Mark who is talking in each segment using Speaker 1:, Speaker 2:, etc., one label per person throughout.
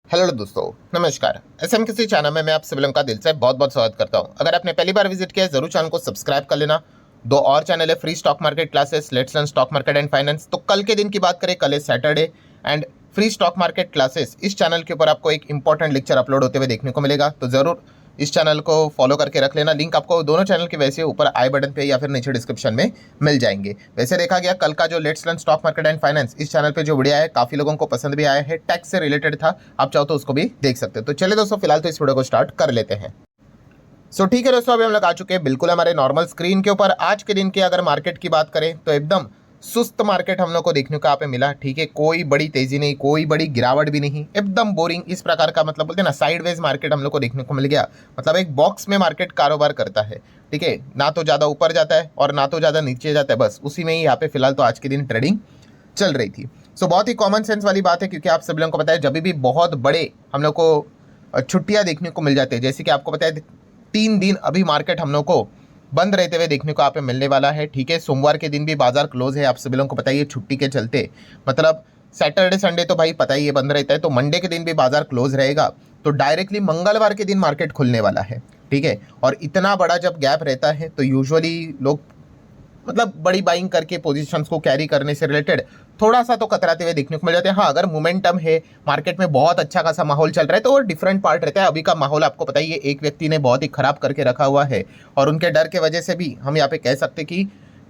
Speaker 1: Hello दोस्तों, नमस्कार। SM किसी चैनल में मैं आप सभी लोगों का दिल से बहुत बहुत स्वागत करता हूं। अगर आपने पहली बार विजिट किया है जरूर चैनल को सब्सक्राइब कर लेना। दो और चैनल है, free stock market classes, let's learn stock market and finance. तो कल के दिन की बात करें, कल है Saturday and free stock market classes इस चैनल के ऊपर आपको एक इंपॉर्टेंट लेक्चर अपलोड होते हुए देखने को मिलेगा। तो जरूर इस चैनल को फॉलो करके रख लेना। लिंक आपको दोनों चैनल के वैसे ऊपर आई बटन पे या फिर नीचे डिस्क्रिप्शन में मिल जाएंगे। वैसे देखा गया कल का जो let's learn stock market and finance इस चैनल पे जो वीडियो है काफी लोगों को पसंद भी आया है, टैक्स से रिलेटेड था। आप चाहो तो उसको भी देख सकते हो। तो चलिए दोस्तों, फिलहाल तो इस वीडियो को स्टार्ट कर लेते हैं। ठीक है दोस्तों, अभी हम लोग आ चुके हैं बिल्कुल हमारे नॉर्मल स्क्रीन के ऊपर। आज के दिन की अगर मार्केट की बात करें तो एकदम सुस्त मार्केट हम लोग को देखने को यहाँ पे मिला। ठीक है, कोई बड़ी तेजी नहीं, कोई बड़ी गिरावट भी नहीं, एकदम बोरिंग इस प्रकार का, मतलब बोलते हैं ना साइडवेज मार्केट हम लोग को देखने को मिल गया। मतलब एक बॉक्स में मार्केट कारोबार करता है। ठीक है, ना तो ज़्यादा ऊपर जाता है और ना तो ज़्यादा नीचे जाता है, बस उसी में ही यहाँ पे फिलहाल तो आज के दिन ट्रेडिंग चल रही थी। बहुत ही कॉमन सेंस वाली बात है, क्योंकि आप सब लोगों को पता है जब भी बहुत बड़े हम लोग को छुट्टियां देखने को मिल जाती है, जैसे कि आपको पता है 3 दिन अभी मार्केट हम लोग को बंद रहते हुए देखने को यहाँ पे मिलने वाला है। ठीक है, सोमवार के दिन भी बाजार क्लोज है, आप सभी लोगों को पता ही है छुट्टी के चलते। मतलब सैटरडे संडे तो भाई पता ही है बंद रहता है, तो मंडे के दिन भी बाजार क्लोज रहेगा। तो डायरेक्टली मंगलवार के दिन मार्केट खुलने वाला है। ठीक है, और इतना बड़ा जब गैप रहता है तो यूजुअली लोग मतलब बड़ी बाइंग करके पोजीशंस को कैरी करने से रिलेटेड थोड़ा सा तो कतराते हुए देखने को मिल जाते हैं। हाँ, अगर मोमेंटम है, मार्केट में बहुत अच्छा खासा माहौल चल रहा है तो वो डिफरेंट पार्ट रहता है। अभी का माहौल आपको पता ही है, एक व्यक्ति ने बहुत ही खराब करके रखा हुआ है और उनके डर के वजह से भी हम यहाँ पे कह सकते कि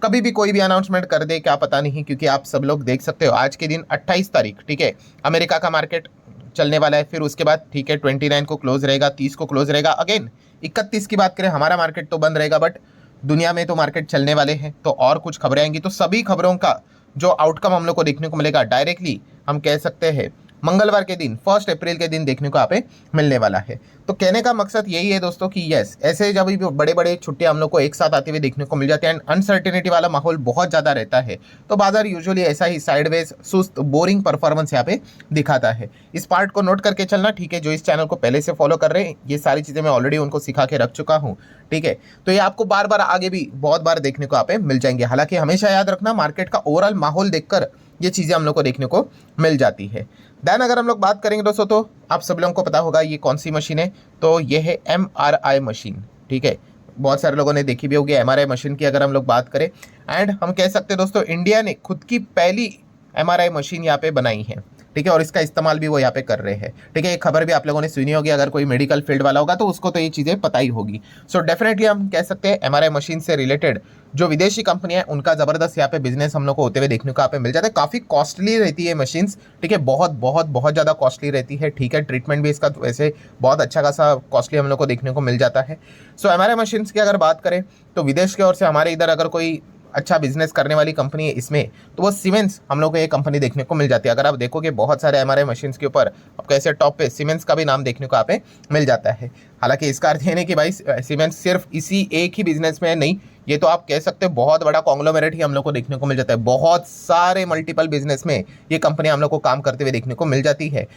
Speaker 1: कभी भी कोई भी अनाउंसमेंट कर दे, क्या पता नहीं। क्योंकि आप सब लोग देख सकते हो आज के दिन 28 तारीख, ठीक है, अमेरिका का मार्केट चलने वाला है। फिर उसके बाद ठीक है 29 को क्लोज रहेगा, 30 को क्लोज रहेगा। अगेन 31 की बात करें, हमारा मार्केट तो बंद रहेगा, बट दुनिया में तो मार्केट चलने वाले हैं। तो और कुछ खबरें आएंगी, तो सभी खबरों का जो आउटकम हम लोग को देखने को मिलेगा डायरेक्टली हम कह सकते हैं मंगलवार के दिन 1 अप्रैल के दिन देखने को यहाँ पे मिलने वाला है। तो कहने का मकसद यही है दोस्तों कि यस, ऐसे जब भी बड़े बड़े छुट्टियां हम लोग को एक साथ आते हुए देखने को मिल जाते हैं एंड अनसर्टेनिटी वाला माहौल बहुत ज़्यादा रहता है, तो बाजार यूजुअली ऐसा ही साइडवेज सुस्त बोरिंग परफॉर्मेंस यहाँ पे दिखाता है। इस पार्ट को नोट करके चलना। ठीक है, जो इस चैनल को पहले से फॉलो कर रहे हैं, ये सारी चीज़ें मैं ऑलरेडी उनको सिखा के रख चुका हूँ। ठीक है, तो ये आपको बार बार आगे भी बहुत बार देखने को यहाँ पे मिल जाएंगे। हालांकि हमेशा याद रखना, मार्केट का ओवरऑल माहौल देखकर ये चीज़ें हम लोग को देखने को मिल जाती है। देन अगर हम लोग बात करेंगे दोस्तों, तो आप सब लोगों को पता होगा ये कौन सी मशीन है। तो ये है MRI मशीन। ठीक है, बहुत सारे लोगों ने देखी भी होगी MRI मशीन की अगर हम लोग बात करें। एंड हम कह सकते हैं दोस्तों, इंडिया ने खुद की पहली MRI मशीन यहाँ पे बनाई है। ठीक है, और इसका इस्तेमाल भी वो यहाँ पे कर रहे हैं। ठीक है, एक खबर भी आप लोगों ने सुनी होगी, अगर कोई मेडिकल फील्ड वाला होगा तो उसको तो ये चीज़ें पता ही होगी। डेफिनेटली हम कह सकते हैं MRI मशीन से रिलेटेड जो विदेशी कंपनियां हैं उनका ज़बरदस्त यहाँ पे बिजनेस हम लोग को होते हुए देखने को यहाँ पे मिल जाता है। काफ़ी कॉस्टली रहती है मशीन्स। ठीक है, बहुत बहुत बहुत ज़्यादा कॉस्टली रहती है। ठीक है, ट्रीटमेंट भी इसका वैसे बहुत अच्छा खासा कॉस्टली हम लोग को देखने को मिल जाता है। MRI मशीन्स की अगर बात करें तो विदेश की ओर से हमारे इधर अगर कोई अच्छा बिजनेस करने वाली कंपनी है इसमें, तो वो सीमेंस हम लोग को ये कंपनी देखने को मिल जाती है। अगर आप देखोगे बहुत सारे MRI मशीन्स के ऊपर आपको ऐसे टॉप पे सीमेंस का भी नाम देखने को यहाँ पे मिल जाता है। हालांकि इसका अर्थ ये नहीं कि भाई सीमेंस सिर्फ इसी एक ही बिजनेस में है, नहीं, ये तो आप कह सकते हो बहुत बड़ा कॉन्ग्लोमेरेट ही हम लोग को देखने को मिल जाता है। बहुत सारे मल्टीपल बिजनेस में ये कंपनी हम लोग को काम करते हुए देखने को मिल जाती है।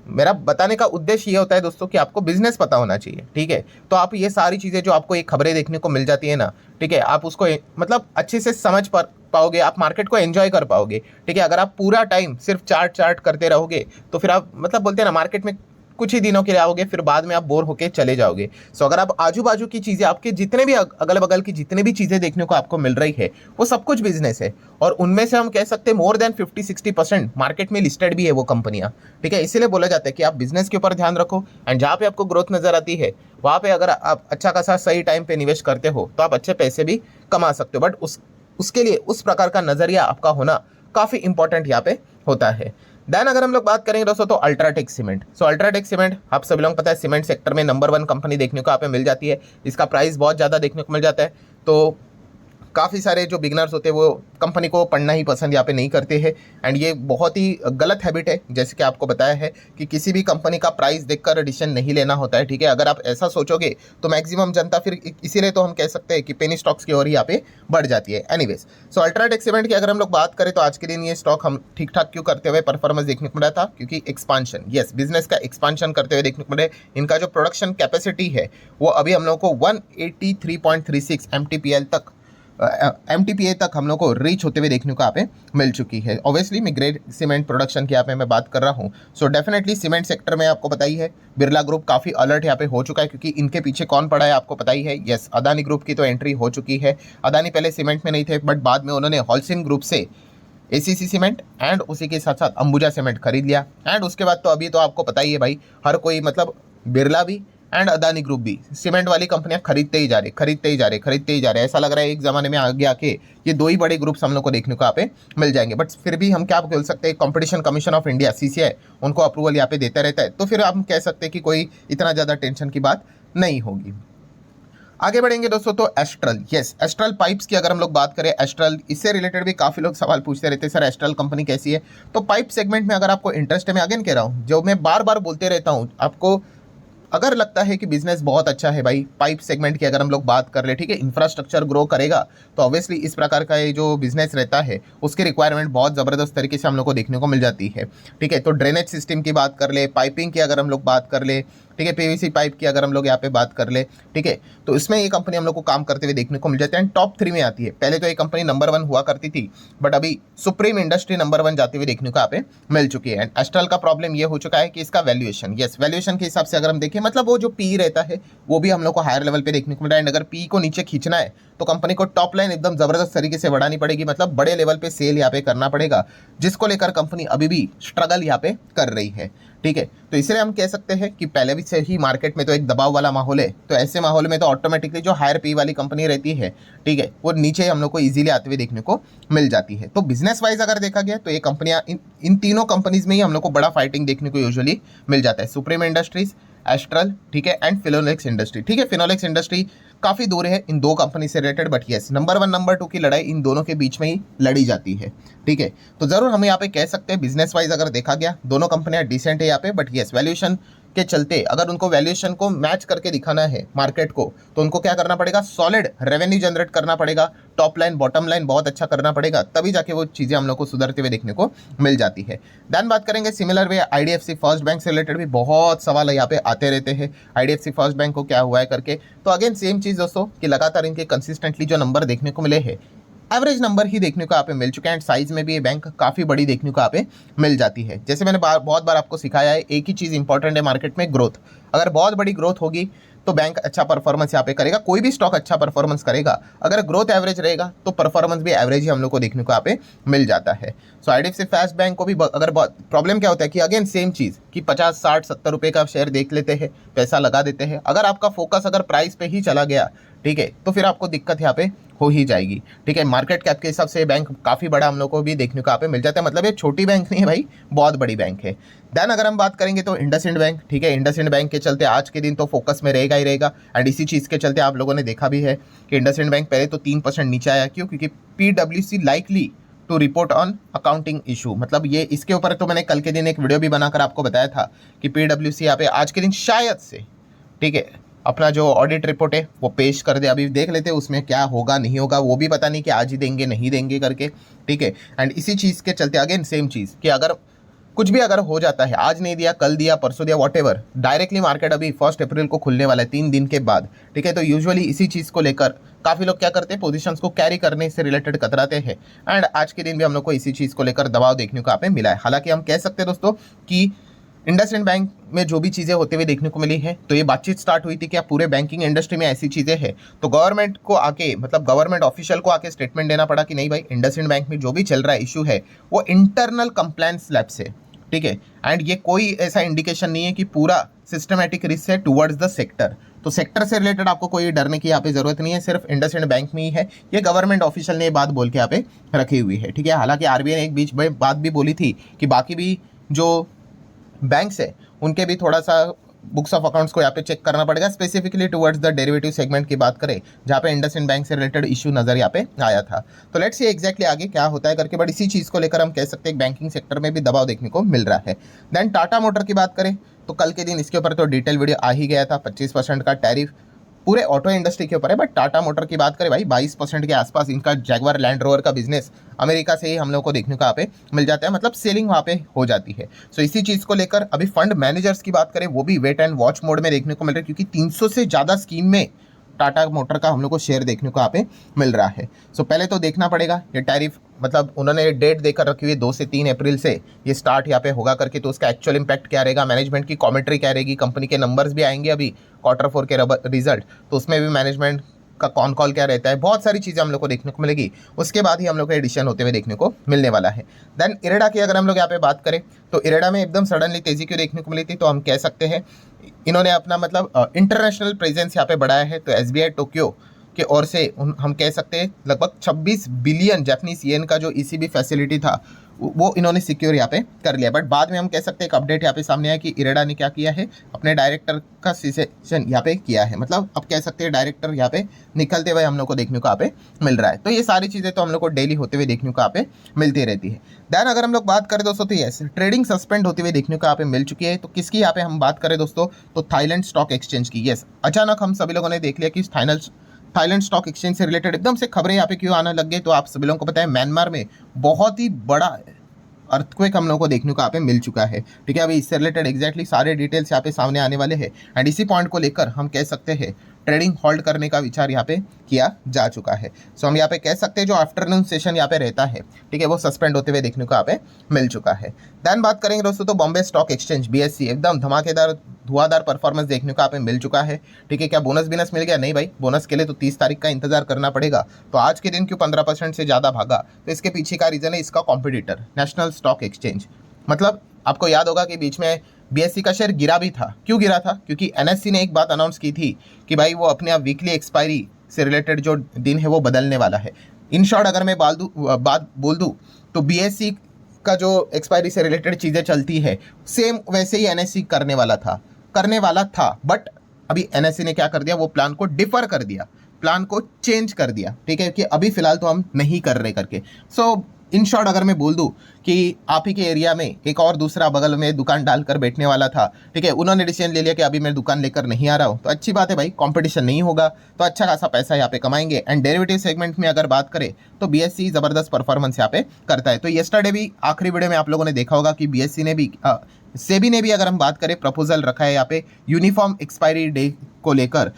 Speaker 1: मेरा बताने का उद्देश्य ये होता है दोस्तों कि आपको बिजनेस पता होना चाहिए। ठीक है, तो आप ये सारी चीज़ें जो आपको ये खबरें देखने को मिल जाती है ना, ठीक है, आप उसको मतलब अच्छे से समझ पाओगे, आप मार्केट को एंजॉय कर पाओगे। ठीक है, अगर आप पूरा टाइम सिर्फ चार्ट करते रहोगे तो फिर आप मतलब बोलते हैं ना, मार्केट में कुछ ही दिनों के लिए आओगे, फिर बाद में आप बोर होके चले जाओगे। अगर आप आजू बाजू की चीज़ें, आपके जितने भी अगल बगल की जितने भी चीज़ें देखने को आपको मिल रही है वो सब कुछ बिजनेस है। और उनमें से हम कह सकते हैं मोर देन 50-60% मार्केट में लिस्टेड भी है वो कंपनियां। ठीक है, इसीलिए बोला जाता है कि आप बिजनेस के ऊपर ध्यान रखो एंड जहाँ पे आपको ग्रोथ नजर आती है वहाँ पे अगर आप अच्छा खासा सही टाइम पे निवेश करते हो तो आप अच्छे पैसे भी कमा सकते हो। बट उसके लिए उस प्रकार का नजरिया आपका होना काफ़ी इंपॉर्टेंट यहाँ पे होता है। देन अगर हम लोग बात करेंगे दोस्तों, तो अल्ट्राटेक सीमेंट। अल्ट्राटेक सीमेंट आप सभी लोगों को पता है सीमेंट सेक्टर में नंबर 1 कंपनी देखने को यहाँ पे मिल जाती है। इसका प्राइस बहुत ज़्यादा देखने को मिल जाता है। तो काफ़ी सारे जो बिगनर्स होते हैं वो कंपनी को पढ़ना ही पसंद यहाँ पे नहीं करते हैं एंड ये बहुत ही गलत हैबिट है। जैसे कि आपको बताया है कि किसी भी कंपनी का प्राइस देखकर डिसीजन नहीं लेना होता है। ठीक है, अगर आप ऐसा सोचोगे तो मैक्सिमम जनता फिर इसीलिए तो हम कह सकते हैं कि पेनी स्टॉक्स की ओर ही यहाँ पे बढ़ जाती है। एनीवेज, अल्ट्राटेक सीमेंट की अगर हम लोग बात करें तो आज के दिन ये स्टॉक हम ठीक ठाक क्यों करते हुए परफॉर्मेंस देखने को मिला था, क्योंकि एक्सपांशन, यस, बिजनेस का एक्सपांशन करते हुए देखने को मिले। इनका जो प्रोडक्शन कैपेसिटी है वो अभी हम लोग को 183.36 MTPL तक MTPA तक हम लोग को रीच होते हुए देखने को यहाँ पे मिल चुकी है। ऑब्वियसली मैं ग्रेड सीमेंट प्रोडक्शन की यहाँ पे मैं बात कर रहा हूँ। सो डेफिनेटली सीमेंट सेक्टर में आपको पता ही है बिरला ग्रुप काफ़ी अलर्ट यहाँ पे हो चुका है, क्योंकि इनके पीछे कौन पड़ा है आपको पता ही है। यस, अदानी ग्रुप की तो एंट्री हो चुकी है। अदानी पहले सीमेंट में नहीं थे, बट बाद में उन्होंने होलसेल ग्रुप से ACC सीमेंट एंड उसी के साथ साथ अंबुजा सीमेंट खरीद लिया। एंड उसके बाद तो अभी तो आपको पता ही है भाई, हर कोई मतलब बिरला भी एंड अदानी ग्रुप भी सीमेंट वाली कंपनियां खरीदते ही जा रहे। ऐसा लग रहा है एक ज़माने में आगे आके ये दो ही बड़े ग्रुप्स हम लोग को देखने को यहाँ पे मिल जाएंगे। बट फिर भी हम क्या बोल सकते हैं, competition commission of India CCI उनको अप्रूवल यहाँ पे देता रहता है, तो फिर हम कह सकते हैं कि कोई इतना ज़्यादा टेंशन की बात नहीं होगी। आगे बढ़ेंगे दोस्तों तो एस्ट्रल, यस एस्ट्रल पाइप्स की अगर हम लोग बात करें, एस्ट्रल इससे रिलेटेड भी काफ़ी लोग सवाल पूछते रहते हैं, सर एस्ट्रल कंपनी कैसी है। तो पाइप सेगमेंट में अगर आपको इंटरेस्ट है, मैं अगेन कह रहा हूँ, जो मैं बार बार बोलते रहता हूँ, आपको अगर लगता है कि बिजनेस बहुत अच्छा है भाई, पाइप सेगमेंट की अगर हम लोग बात कर ले, ठीक है, इंफ्रास्ट्रक्चर ग्रो करेगा, तो ऑब्वियसली इस प्रकार का ये जो बिजनेस रहता है उसकी रिक्वायरमेंट बहुत ज़बरदस्त तरीके से हम लोग को देखने को मिल जाती है। ठीक है, तो ड्रेनेज सिस्टम की बात कर ले, पाइपिंग की अगर हम लोग बात कर ले, ठीक है, PVC पाइप की अगर हम लोग यहाँ पे बात कर ले, ठीक है, तो इसमें ये कंपनी हम लोग को काम करते हुए देखने को मिल जाते हैं, टॉप 3 में आती है। पहले तो ये कंपनी नंबर 1 हुआ करती थी, बट अभी सुप्रीम इंडस्ट्री नंबर 1 जाते हुए देखने को यहाँ पे मिल चुकी है। एंड एस्ट्रल का प्रॉब्लम ये हो चुका है कि इसका वैल्यूएशन, यस वैल्यूएशन के हिसाब से अगर हम देखें, मतलब वो जो पी रहता है वो भी हम लोग को हायर लेवल पे देखने को मिल रहा है। अगर पी को नीचे खींचना है तो कंपनी को टॉप लाइन एकदम जबरदस्त तरीके से बढ़ानी पड़ेगी, मतलब बड़े लेवल पे सेल यहाँ पे करना पड़ेगा, जिसको लेकर कंपनी अभी भी स्ट्रगल यहाँ पे कर रही है। ठीक है, तो इसलिए हम कह सकते हैं कि पहले भी से ही मार्केट में तो एक दबाव वाला माहौल है, तो ऐसे माहौल में तो ऑटोमेटिकली जो हायर पी वाली कंपनी रहती है, ठीक है, वो नीचे हम लोग को इजीली आते हुए देखने को मिल जाती है। तो बिजनेस वाइज अगर देखा गया तो ये कंपनियां इन तीनों कंपनीज में ही हम लोग को बड़ा फाइटिंग देखने को यूजुअली मिल जाता है, सुप्रीम इंडस्ट्रीज, एस्ट्रल, ठीक है, एंड फिनोलेक्स इंडस्ट्री। ठीक है, फिनोलेक्स इंडस्ट्री काफ़ी दूर है इन दो कंपनी से related, but yes number 1 number 2 की लड़ाई इन दोनों के बीच में ही लड़ी जाती है। ठीक है, तो ज़रूर हम यहाँ पे कह सकते हैं बिजनेस वाइज अगर देखा गया दोनों कंपनियां डिसेंट है यहाँ पे, बट यस वैल्यूएशन के चलते अगर उनको वैल्यूएशन को मैच करके दिखाना है मार्केट को, तो उनको क्या करना पड़ेगा, सॉलिड रेवेन्यू जनरेट करना पड़ेगा, टॉप लाइन बॉटम लाइन बहुत अच्छा करना पड़ेगा, तभी जाके वो चीज़ें हम लोग को सुधरते हुए देखने को मिल जाती है। देन बात करेंगे similar way IDFC first bank से रिलेटेड भी बहुत सवाल यहाँ पे आते रहते हैं, IDFC फर्स्ट बैंक को क्या हुआ है करके। तो अगेन सेम चीज़ दोस्तों कि लगातार इनके कंसिस्टेंटली जो नंबर देखने को मिले हैं, एवरेज नंबर ही देखने को यहाँ पे मिल चुका है, एंड साइज में भी ये बैंक काफ़ी बड़ी देखने को यहाँ पे मिल जाती है। जैसे मैंने बहुत बार आपको सिखाया है, एक ही चीज़ इंपॉर्टेंट है मार्केट में, ग्रोथ। अगर बहुत बड़ी ग्रोथ होगी तो बैंक अच्छा परफॉर्मेंस यहाँ पे करेगा, कोई भी स्टॉक अच्छा परफॉर्मेंस करेगा। अगर ग्रोथ एवरेज रहेगा तो परफॉर्मेंस भी एवरेज ही हम लोग को देखने को यहाँ पे मिल जाता है। सो IDFC फर्स्ट बैंक को भी अगर प्रॉब्लम क्या होता है कि अगेन सेम चीज़ कि 50 60 70 रुपये का शेयर देख लेते हैं, पैसा लगा देते हैं, अगर आपका फोकस अगर प्राइस पे ही चला गया, ठीक है, तो फिर आपको दिक्कत यहाँ पे हो ही जाएगी। ठीक है, मार्केट कैप के हिसाब से बैंक काफ़ी बड़ा हम लोग को भी देखने को यहाँ पे मिल जाता है, मतलब ये छोटी बैंक नहीं है भाई, बहुत बड़ी बैंक है। देन अगर हम बात करेंगे तो इंडसइंड बैंक, ठीक है, इंडसइंड बैंक के चलते आज के दिन तो फोकस में रहेगा ही रहेगा, एंड इसी चीज़ के चलते आप लोगों ने देखा भी है कि इंडसइंड बैंक पहले तो 3% नीचे आया। क्यों? क्योंकि PwC likely to report on accounting issue, मतलब ये इसके ऊपर तो मैंने कल के दिन एक वीडियो भी बनाकर आपको बताया था कि PwC यहाँ पे आज के दिन शायद से, ठीक है, अपना जो ऑडिट रिपोर्ट है वो पेश कर दे। अभी देख लेते हैं उसमें क्या होगा नहीं होगा, वो भी पता नहीं कि आज ही देंगे नहीं देंगे करके। ठीक है, एंड इसी चीज़ के चलते अगेन सेम चीज़ कि अगर कुछ भी अगर हो जाता है, आज नहीं दिया कल दिया परसों दिया वॉटेवर, डायरेक्टली मार्केट अभी 1 अप्रैल को खुलने वाला है 3 दिन के बाद। ठीक है, तो यूजुअली इसी चीज़ को लेकर काफ़ी लोग क्या करते हैं, पोजीशंस को कैरी करने से रिलेटेड कतराते हैं, एंड आज के दिन भी हम लोग को इसी चीज़ को लेकर दबाव देखने को यहाँ पे मिला है। हालांकि हम कह सकते हैं दोस्तों कि इंडसइंड बैंक में जो भी चीज़ें होते हुए देखने को मिली है, तो ये बातचीत स्टार्ट हुई थी कि पूरे बैंकिंग इंडस्ट्री में ऐसी चीज़ें हैं, तो गवर्नमेंट को आके, मतलब गवर्नमेंट ऑफिशियल को आके स्टेटमेंट देना पड़ा कि नहीं भाई, इंडसइंड बैंक में जो भी चल रहा है इशू है वो इंटरनल कंप्लायंस लैप्स है। ठीक है, एंड ये कोई ऐसा इंडिकेशन नहीं है कि पूरा सिस्टमैटिक रिस्क है टुवर्ड्स द सेक्टर। तो सेक्टर से रिलेटेड आपको कोई डरने की यहाँ पे जरूरत नहीं है, सिर्फ इंडसइंड बैंक में ही है। ये गवर्नमेंट ऑफिशियल ने ये बात बोल के यहाँ पे रखी हुई है। ठीक है, हालांकि RBI ने एक बीच में बात भी बोली थी कि बाकी भी जो बैंक्स है उनके भी थोड़ा सा बुक्स ऑफ अकाउंट्स को यहाँ पे चेक करना पड़ेगा, specifically towards the derivative segment की बात करें, जहाँ पे इंडसइंड बैंक से रिलेटेड इशू नजर यहाँ पे आया था। तो लेट्स सी एग्जैक्टली आगे क्या होता है करके, बट इसी चीज़ को लेकर हम कह सकते हैं बैंकिंग सेक्टर में भी दबाव देखने को मिल रहा है। देन टाटा मोटर की बात करें तो कल के दिन इसके ऊपर तो डिटेल वीडियो आ ही गया था, 25% का टैरिफ पूरे ऑटो इंडस्ट्री के ऊपर है। बट टाटा मोटर की बात करें भाई, 22% के आसपास इनका जैगवार लैंड रोवर का बिजनेस अमेरिका से ही हम लोग को देखने को यहाँ पे मिल जाता है, मतलब सेलिंग वहाँ पे हो जाती है। सो इसी चीज़ को लेकर अभी फंड मैनेजर्स की बात करें, वो भी वेट एंड वॉच मोड में देखने को मिल रहा है, क्योंकि 300 से ज़्यादा स्कीम में टाटा मोटर का हम लोग को शेयर देखने को यहाँ पे मिल रहा है। सो पहले तो देखना पड़ेगा ये टैरिफ, मतलब उन्होंने डेट देकर रखी हुई 2 से 3 अप्रैल से ये स्टार्ट यहाँ पे होगा करके, तो उसका एक्चुअल इंपैक्ट क्या रहेगा, मैनेजमेंट की कॉमेंट्री क्या रहेगी, कंपनी के नंबर्स भी आएंगे अभी Q4 के रिजल्ट, तो उसमें भी मैनेजमेंट का कौन कॉल क्या रहता है, बहुत सारी चीज़ें हम लोग को देखने को मिलेगी। उसके बाद ही हम लोग को एडिशन होते हुए देखने को मिलने वाला है। देन इरेडा की अगर हम लोग यहाँ पे बात करें तो इरेडा में एकदम सडनली तेजी क्यों देखने को मिली थी, तो हम कह सकते हैं इन्होंने अपना मतलब इंटरनेशनल प्रेजेंस यहाँ पे बढ़ाया है। तो SBI टोक्यो के ओर से हम कह सकते हैं लगभग 26 बिलियन जापानीज येन का जो ECB फैसिलिटी था वो इन्होंने सिक्योर यहाँ पे कर लिया। बट बाद में हम कह सकते हैं एक अपडेट यहाँ पे सामने आया कि इरेडा ने क्या किया है, अपने डायरेक्टर का सिसेशन यहाँ पे किया है, मतलब अब कह सकते हैं डायरेक्टर यहाँ पे निकलते हुए हम लोग को देखने को यहाँ पे मिल रहा है। तो ये सारी चीज़ें तो हम लोग को डेली होते हुए देखने को यहाँ पे मिलती रहती है। देन अगर हम लोग बात करें दोस्तों तो यस ट्रेडिंग सस्पेंड होती हुई देखने को यहाँ पे मिल चुकी है। तो किसकी यहाँ पे हम बात करें दोस्तों, तो थाईलैंड स्टॉक एक्सचेंज की। यस अचानक हम सभी लोगों ने देख लिया कि थाईलैंड स्टॉक एक्सचेंज से रिलेटेड एकदम से खबरें यहाँ पे क्यों आने लग गई, तो आप सभी लोगों को पता है म्यांमार में बहुत ही बड़ा अर्थक्वेक हम लोगों को देखने को यहाँ पे मिल चुका है। ठीक है, अभी इससे रिलेटेड एग्जैक्टली सारे डिटेल्स यहाँ पे सामने आने वाले हैं एंड इसी पॉइंट को लेकर हम कह सकते हैं ट्रेडिंग होल्ड करने का विचार यहाँ पे किया जा चुका है। सो हम यहाँ पे कह सकते हैं जो आफ्टरनून सेशन यहाँ पे रहता है, ठीक है, वो सस्पेंड होते हुए देखने को यहाँ पे मिल चुका है। देन बात करेंगे दोस्तों तो बॉम्बे स्टॉक एक्सचेंज BSE एकदम धमाकेदार धुआंधार परफॉर्मेंस देखने को यहाँ पे मिल चुका है। ठीक है, क्या बोनस मिल गया? नहीं भाई, बोनस के लिए तो 30 तारीख का इंतजार करना पड़ेगा। तो आज के दिन क्यों 15% से ज़्यादा भागा, तो इसके पीछे का रीज़न है इसका कॉम्पिटिटर नेशनल स्टॉक एक्सचेंज। मतलब आपको याद होगा कि बीच में BSE का शेयर गिरा भी था। क्यों गिरा था? क्योंकि NSE ने एक बात अनाउंस की थी कि भाई वो अपने आप वीकली एक्सपायरी से रिलेटेड जो दिन है वो बदलने वाला है। इन शॉर्ट अगर मैं बात बोल दूँ तो BSE का जो एक्सपायरी से रिलेटेड चीज़ें चलती है सेम वैसे ही NSE करने वाला था। बट अभी NSE ने क्या कर दिया, वो प्लान को डिफर कर दिया, प्लान को चेंज कर दिया। ठीक है, कि अभी फिलहाल तो हम नहीं कर रहे करके। सो इन शॉर्ट अगर मैं बोल दूं कि आप ही के एरिया में एक और दूसरा बगल में दुकान डालकर बैठने वाला था, ठीक है, उन्होंने डिसीजन ले लिया कि अभी मैं दुकान लेकर नहीं आ रहा हूं, तो अच्छी बात है भाई, कंपटीशन नहीं होगा तो अच्छा खासा पैसा यहाँ पे कमाएंगे। एंड डेरिवेटिव सेगमेंट में अगर बात करें तो BSE जबरदस्त परफॉर्मेंस यहाँ पे करता है। तो येस्टरडे भी आखिरी वीडियो में आप लोगों ने देखा होगा कि BSE ने भी सेबी ने भी अगर हम बात करें प्रपोजल रखा है यहाँ पे यूनिफॉर्म एक्सपायरी डे को लेकर।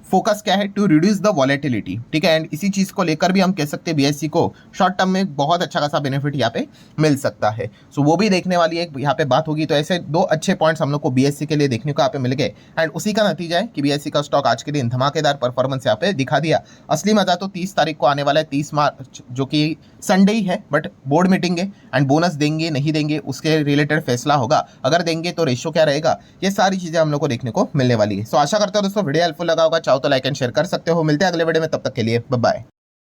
Speaker 1: फोकस क्या है, टू रिड्यूस द वॉलेटिलिटी। ठीक है, एंड इसी चीज़ को लेकर भी हम कह सकते हैं BSE को शॉर्ट टर्म में बहुत अच्छा खासा बेनिफिट यहाँ पे मिल सकता है। सो वो भी देखने वाली एक यहाँ पे बात होगी। तो ऐसे 2 अच्छे पॉइंट्स हम लोग को BSE के लिए देखने को यहाँ पे मिल गए एंड उसी का नतीजा है कि BSE का स्टॉक आज के दिन धमाकेदार परफॉर्मेंस यहाँ पे दिखा दिया। असली मजा तो 30 तारीख को आने वाला है, 30 मार्च, जो कि संडे ही है, बट बोर्ड मीटिंग है एंड बोनस देंगे नहीं देंगे उसके रिलेटेड फैसला होगा। अगर देंगे तो रेशो क्या रहेगा, ये सारी चीज़ें हम लोग को देखने को मिलने वाली है। सो आशा करता हूँ दोस्तों वीडियो हेल्पफुल लगा होगा। चाहो तो लाइक एंड शेयर कर सकते हो। मिलते हैं अगले वीडियो में, तब तक के लिए बाय बाय।